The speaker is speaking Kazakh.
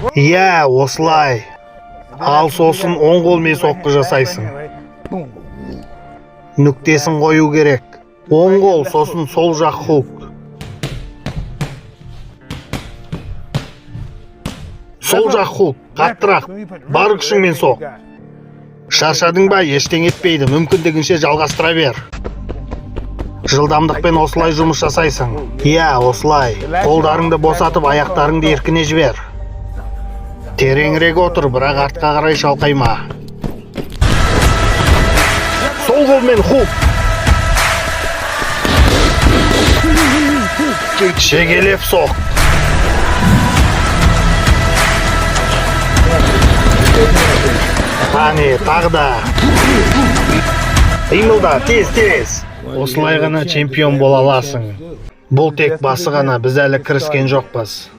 Иә, осылай. Ал сосын оң қолмен соққы жасайсың. Нүктесін қою керек. Оң қол, сосын сол жақ хук. Сол жақ хук, қаттырақ, бар күшіңмен соқ. Шаршадың ба, ештеңе етпейді, мүмкіндігінше жалғастыра бер. Жылдамдықпен осылай жұмыс жасайсың. Иә, осылай. Қолдарыңды босатып, аяқтарыңды еркіне жібер. Тереңірек отыр, бірақ артқа қарай шалқайма. Сол қолмен хук. Шегелеп соқ. Қане, тағы да. Қимылда, тез. Осылай ғана чемпион бола аласың. Бұл тек басы ғана, біз әлі кіріскен жоқпыз.